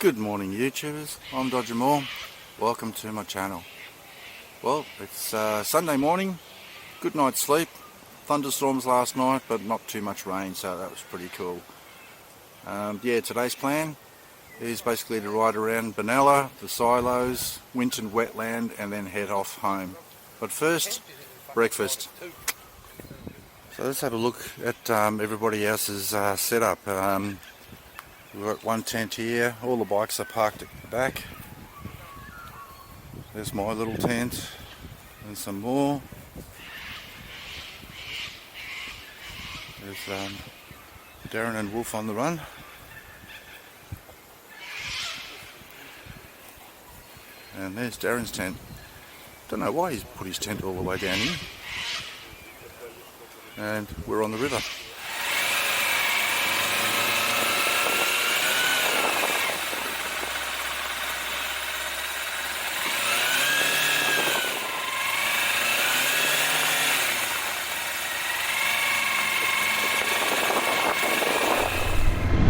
Good morning YouTubers, I'm Dodger Mohr. Welcome to my channel. Well, it's Sunday morning, good night's sleep, thunderstorms last night but not too much rain, so that was pretty cool. Yeah, today's plan is basically to ride around Benalla, the silos, Winton Wetland and then head off home. But first, breakfast. So let's have a look at everybody else's setup. We've got one tent here, all the bikes are parked at the back. There's my little tent and some more. There's Darren and Wulf on the run. And there's Darren's tent. Don't know why he's put his tent all the way down here. And we're on the river.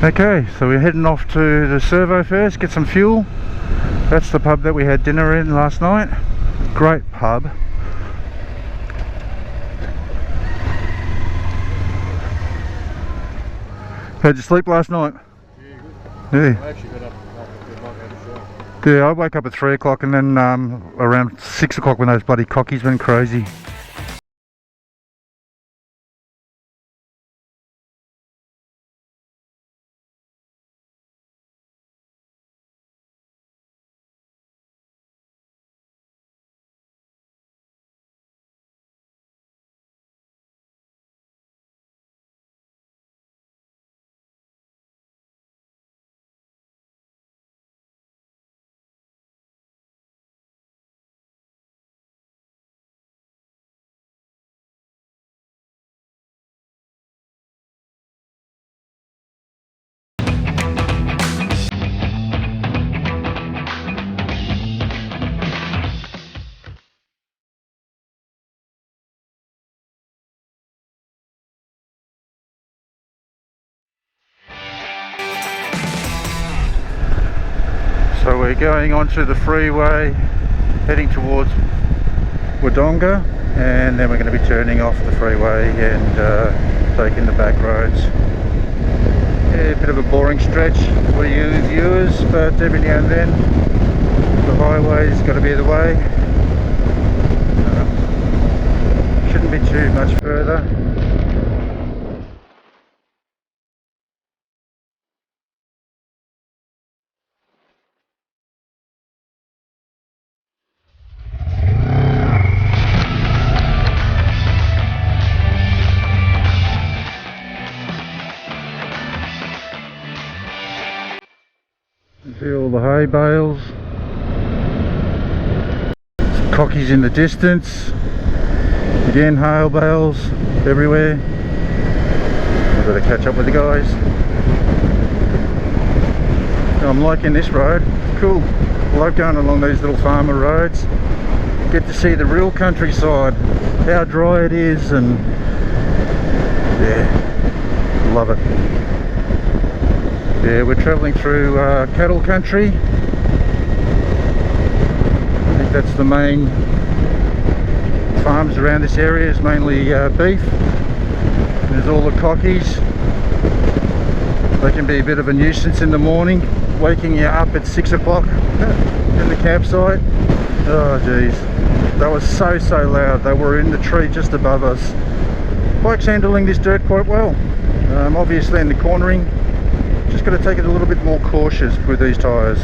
Okay, so we're heading off to the servo first, get some fuel. That's the pub that we had dinner in last night. Great pub. How'd you sleep last night? Yeah, good. Yeah. I actually got up after my shower. Yeah, I woke up at 3 o'clock and then around 6 o'clock when those bloody cockies went crazy. So we're going onto the freeway, heading towards Wodonga, and then we're going to be turning off the freeway and taking the back roads. Yeah, a bit of a boring stretch for you viewers, but every now and then the highway's got to be the way. Shouldn't be too much further. See all the hay bales, some cockies in the distance, again hay bales everywhere. I've got to catch up with the guys. I'm liking this road, cool. I love going along these little farmer roads, get to see the real countryside, how dry it is, and yeah, love it. Yeah, we're travelling through cattle country. I think that's the main farms around this area, is mainly beef. There's all the cockies. They can be a bit of a nuisance in the morning, waking you up at 6 o'clock in the campsite. Oh geez, that was so loud. They were in the tree just above us. Bike's handling this dirt quite well. Obviously in the cornering, just got to take it a little bit more cautious with these tyres.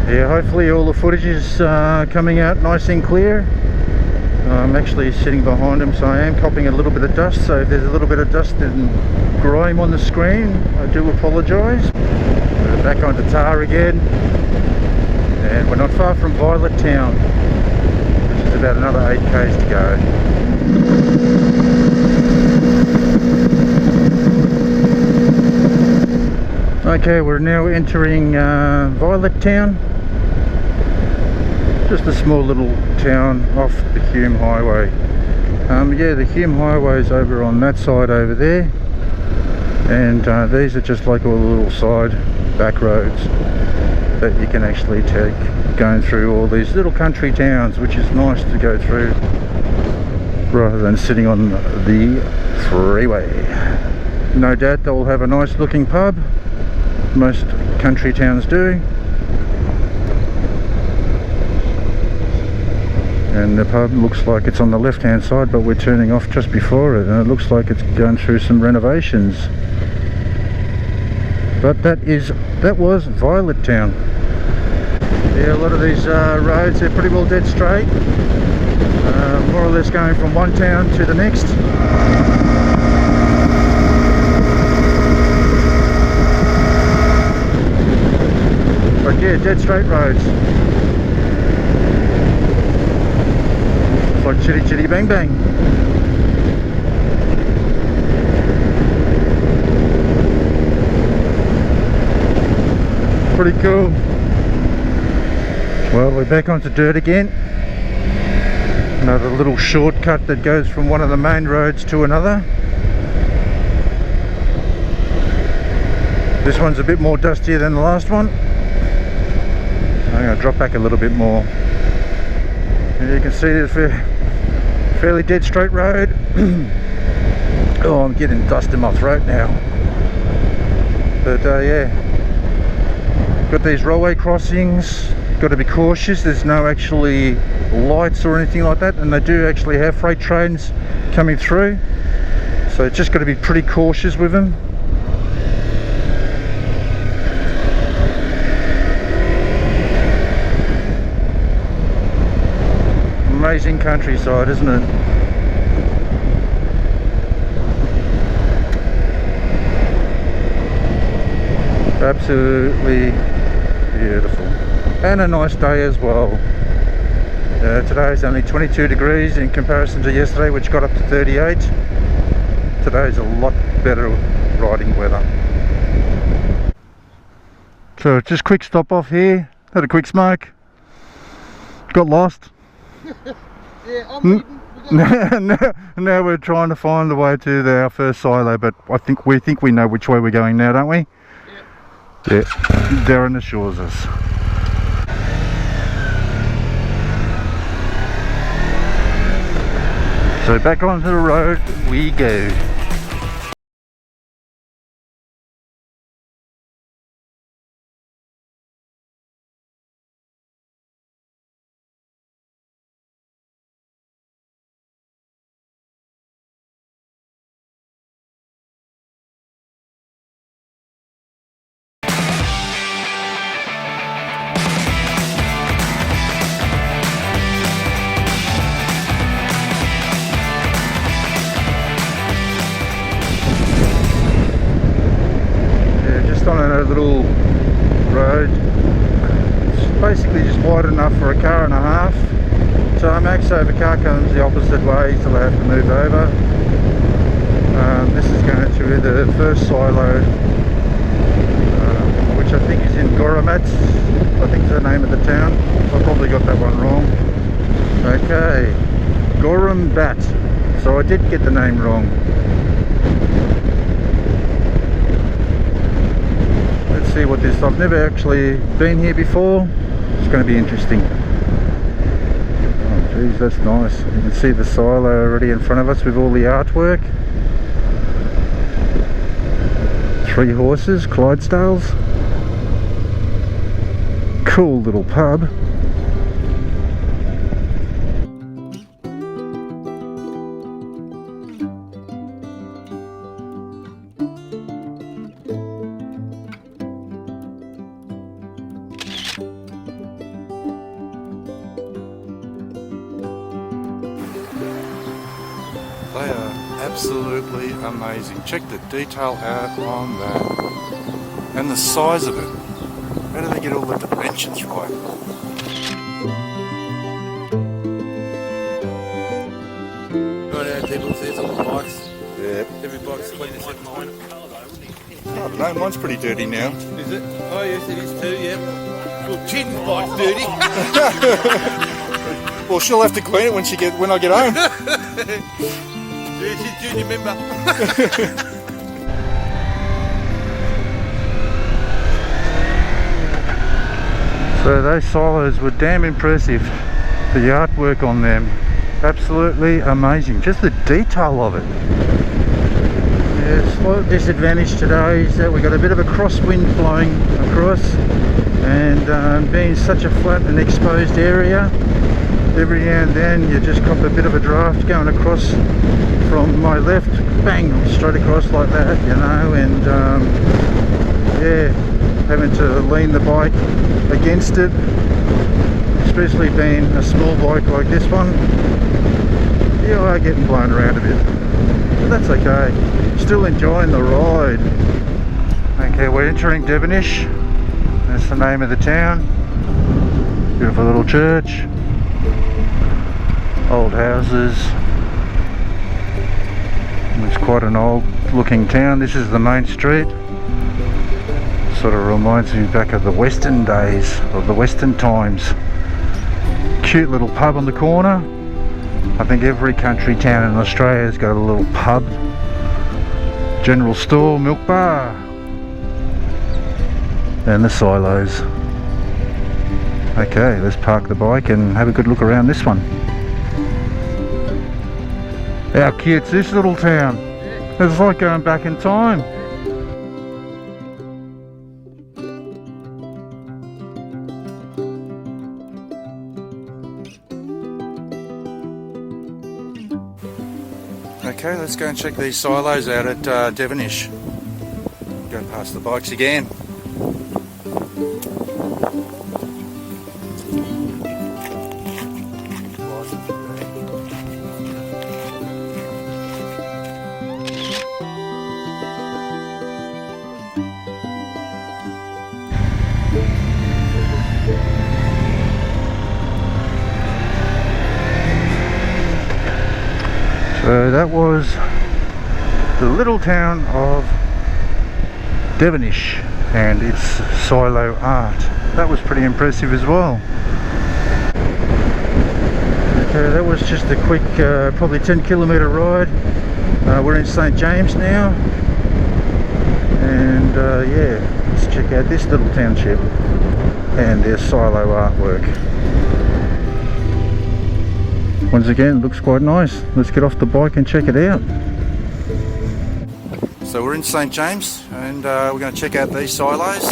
Yeah, hopefully all the footage is coming out nice and clear. I'm actually sitting behind him, so I am copping a little bit of dust, so if there's a little bit of dust and grime on the screen, I do apologise. Back onto tar again, and we're not far from Violet Town, which is about another 8 k's to go. Okay, we're now entering Violet Town. Just a small little town off the HUME highway. Yeah, the HUME highway's over on that side over there, and these are just like all the little side back roads that you can actually take, going through all these little country towns, which is nice to go through rather than sitting on the freeway. No doubt they'll have a nice looking pub, most country towns do, and the pub looks like it's on the left hand side, but we're turning off just before it, and it looks like it's going through some renovations. But that was Violet Town. Yeah, a lot of these roads, they're pretty well dead straight, more or less going from one town to the next. But yeah, dead straight roads. It's like chitty chitty bang bang. Pretty cool. Well, we're back onto dirt again. Another little shortcut that goes from one of the main roads to another. This one's a bit more dustier than the last one. I'm going to drop back a little bit more. And you can see it's a fairly dead straight road. Oh, I'm getting dust in my throat now. But yeah, got these railway crossings. Got to be cautious. There's no actually lights or anything like that, and they do actually have freight trains coming through, so just got to be pretty cautious with them. Amazing countryside, isn't it? Absolutely beautiful, and a nice day as well. Today is only 22 degrees in comparison to yesterday, which got up to 38. Today's a lot better riding weather. So just quick stop off here, had a quick smoke, got lost. Yeah, I'm now we're trying to find the way to our first silo, but we think we know which way we're going now, don't we? Yeah. Yeah, Darren assures us. So back onto the road we go. On a little road, it's basically just wide enough for a car and a half. So max, so if a car comes the opposite way, so they have to move over. This is going to the first silo, which I think is in Woorambat. I think is the name of the town. I probably got that one wrong. Okay, Woorambat. So I did get the name wrong. See what this, I've never actually been here before. It's going to be interesting. Oh geez, that's nice. You can see the silo already in front of us with all the artwork. 3 horses, Clydesdales. Cool little pub. They are absolutely amazing. Check the detail out on that. And the size of it. How do they get all the dimensions right? Right now, people see it's on the bikes. Yeah. Every bike's clean except mine. I don't know, mine's pretty dirty now. Is it? Oh yes, it is too, yeah. Well, Chin's bike's dirty. Well, she'll have to clean it when I get home. Yeah, she's junior member. So those silos were damn impressive. The artwork on them, absolutely amazing. Just the detail of it. Yeah, slight disadvantage today is that we've got a bit of a crosswind blowing across, and being such a flat and exposed area, every now and then you just cop a bit of a draft going across from my left, bang, straight across like that, you know, and yeah, having to lean the bike against it, especially being a small bike like this one, you are getting blown around a bit, but that's okay. Still enjoying the ride. Okay, we're entering Devenish. That's the name of the town. Beautiful little church, old houses. It's quite an old looking town. This is the main street. Sort of reminds me back of the Western days, of the Western times. Cute little pub on the corner. I think every country town in Australia has got a little pub, general store, milk bar, and the silos. Okay, let's park the bike and have a good look around this one. How cute's this little town? It's like going back in time. Okay, let's go and check these silos out at Devenish. Go past the bikes again. So that was the little town of Devenish and its silo art. That was pretty impressive as well. Okay, that was just a quick probably 10-kilometre ride. We're in St James now, and yeah, let's check out this little township and their silo artwork. Once again, it looks quite nice. Let's get off the bike and check it out. So we're in St James, and we're going to check out these silos.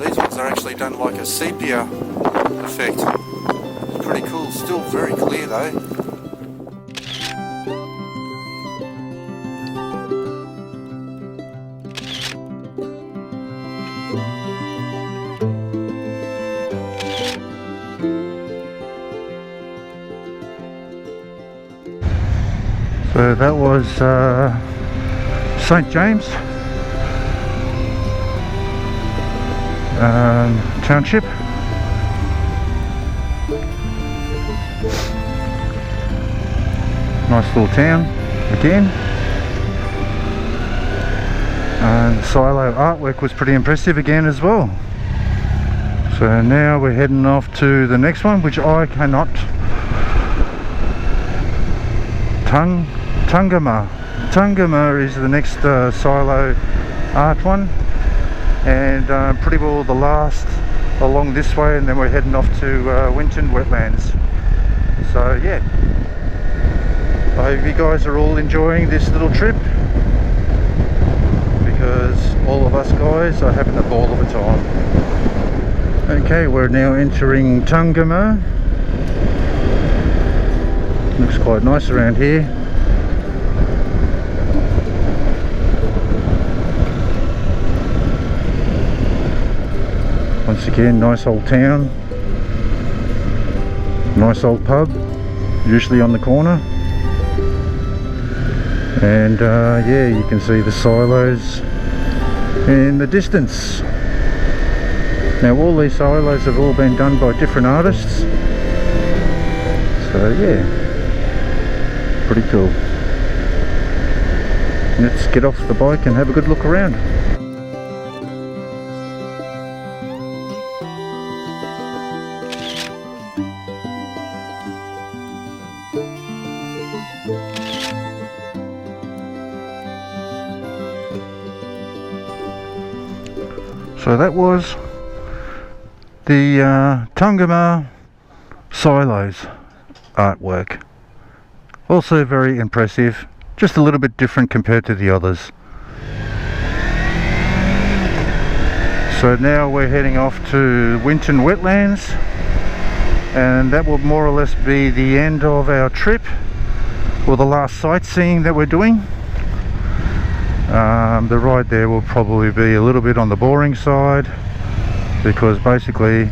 These ones are actually done like a sepia effect. Pretty cool. Still very clear though. So that was St James Township. Nice little town again. And the silo artwork was pretty impressive again as well. So now we're heading off to the next one, which I cannot. Tunganah. Tunganah is the next silo art one, and pretty well the last along this way, and then we're heading off to Winton Wetlands. So yeah, I hope you guys are all enjoying this little trip, because all of us guys are having a ball of a time. Okay, we're now entering Tunganah. Looks quite nice around here. Once again, nice old town, nice old pub, usually on the corner, and yeah, you can see the silos in the distance. Now all these silos have all been done by different artists, so yeah, pretty cool. Let's get off the bike and have a good look around. So that was the Tunganah silos artwork. Also very impressive, just a little bit different compared to the others. So now we're heading off to Winton Wetlands, and that will more or less be the end of our trip, or the last sightseeing that we're doing. The ride there will probably be a little bit on the boring side, because basically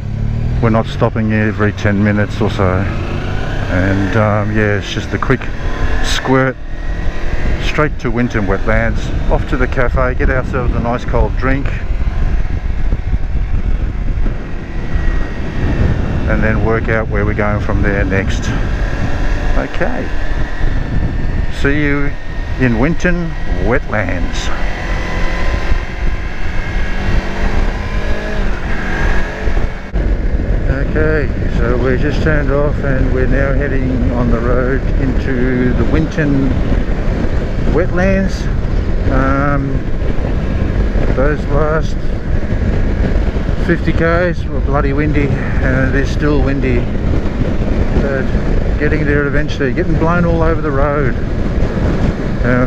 we're not stopping every 10 minutes or so. And yeah, it's just a quick squirt straight to Winton Wetlands, off to the cafe, get ourselves a nice cold drink, and then work out where we're going from there next. Okay, see you in Winton Wetlands. Okay, so we just turned off and we're now heading on the road into the Winton Wetlands. Those last 50 k's were bloody windy, and it is still windy, but getting there eventually, getting blown all over the road.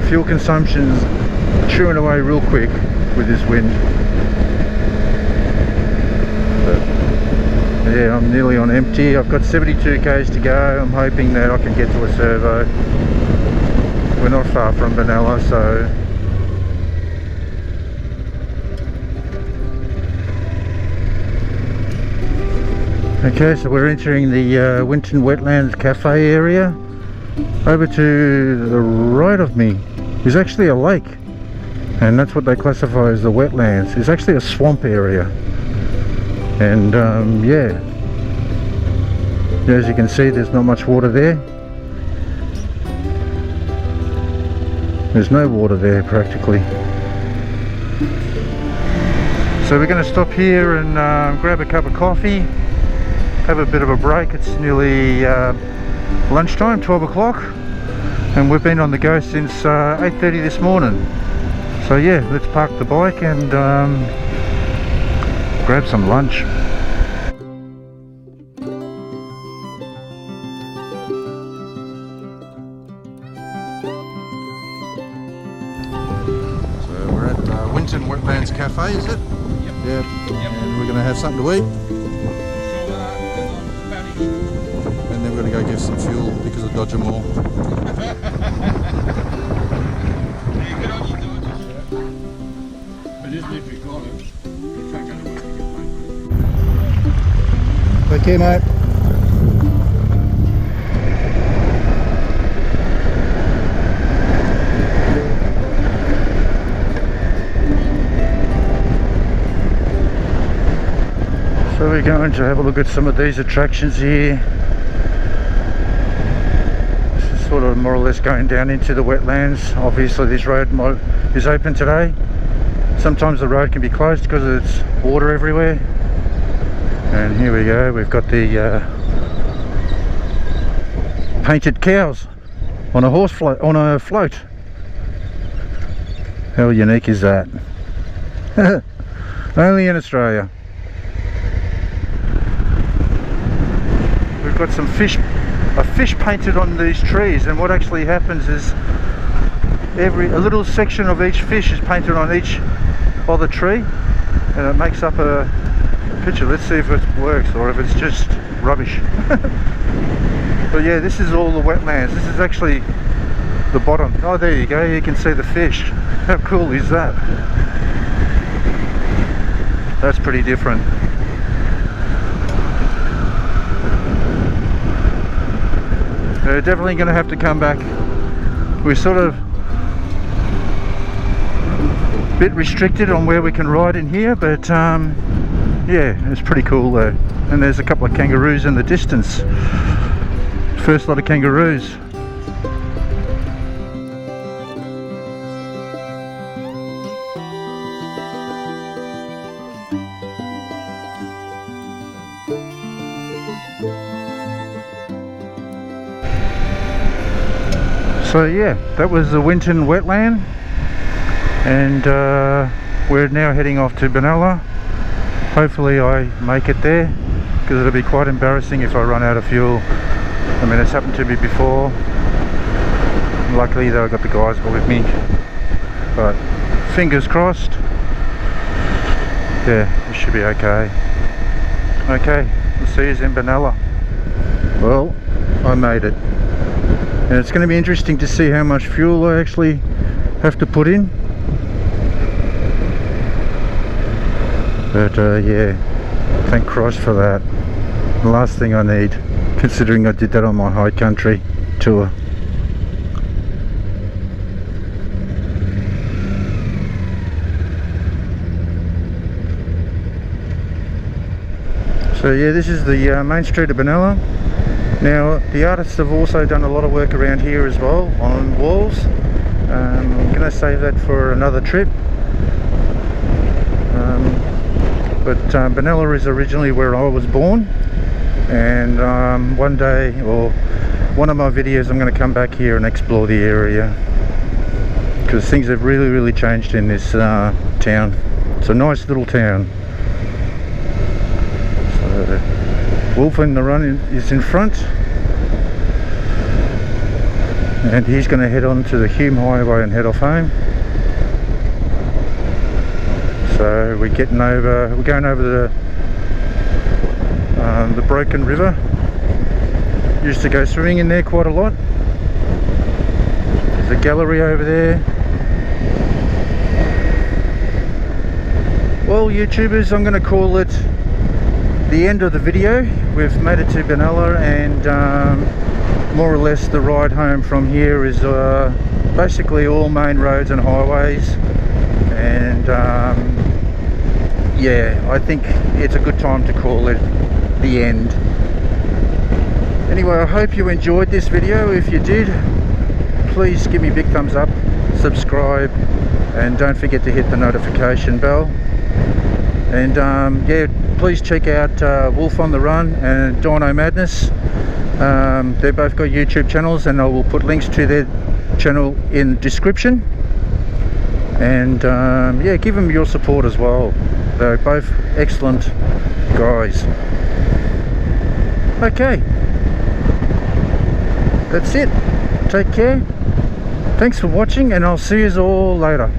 Fuel consumption's chewing away real quick with this wind. Yeah, I'm nearly on empty. I've got 72 k's to go. I'm hoping that I can get to a servo. We're not far from Benalla, so okay, so we're entering the Winton Wetlands cafe area. Over to the right of me is actually a lake, and that's what they classify as the wetlands. It's actually a swamp area. And yeah, as you can see, there's not much water there. There's no water there practically. So we're going to stop here and grab a cup of coffee, have a bit of a break. It's nearly lunchtime, 12 o'clock, and we've been on the go since 8:30 this morning. So yeah, let's park the bike and grab some lunch. So we're at Winton Wetlands Cafe, is it? Yep. Yep. And we're going to have something to eat. And then we're going to go get some fuel because of Dodger Mohr. Okay, mate. So we're going to have a look at some of these attractions here. This is sort of more or less going down into the wetlands. Obviously this road is open today. Sometimes the road can be closed because it's water everywhere. And here we go, we've got the painted cows on a float. How unique is that? Only in Australia. We've got some fish, a fish painted on these trees, and what actually happens is a little section of each fish is painted on each of the tree, and it makes up a picture. Let's see if it works or if it's just rubbish. But yeah, this is all the wetlands. This is actually the bottom. Oh, there you go, you can see the fish. How cool is that? That's pretty different. We're definitely going to have to come back. We're sort of a bit restricted on where we can ride in here, but yeah, it's pretty cool though. And there's a couple of kangaroos in the distance. First lot of kangaroos. So yeah, that was the Winton Wetland, and we're now heading off to Benalla. hopefully I make it there, because it'll be quite embarrassing if I run out of fuel. I mean, it's happened to me before. Luckily though, I got the guys with me, but fingers crossed. Yeah, it should be okay. Okay, we'll see you in Benalla. Well, I made it, and it's going to be interesting to see how much fuel I actually have to put in. But yeah, thank Christ for that. The last thing I need, considering I did that on my high country tour. So yeah, this is the main street of Benalla. Now the artists have also done a lot of work around here as well on walls. I'm going to save that for another trip. But Benalla is originally where I was born, and one day, or one of my videos, I'm going to come back here and explore the area, because things have really changed in this town. It's a nice little town. Wulf in the run is in front, and he's going to head on to the HUME highway and head off home. So we're going over the Broken River. Used to go swimming in there quite a lot. There's a gallery over there. Well, YouTubers, I'm going to call it the end of the video. We've made it to Benalla, and more or less the ride home from here is basically all main roads and highways, and yeah, I think it's a good time to call it the end. Anyway, I hope you enjoyed this video. If you did, please give me a big thumbs up, subscribe, and don't forget to hit the notification bell. And yeah, please check out Wulf on the Run and Dino Madness. They've both got YouTube channels, and I will put links to their channel in the description. And yeah, give them your support as well. They're both excellent guys. Okay, that's it. Take care. Thanks for watching, and I'll see you all later.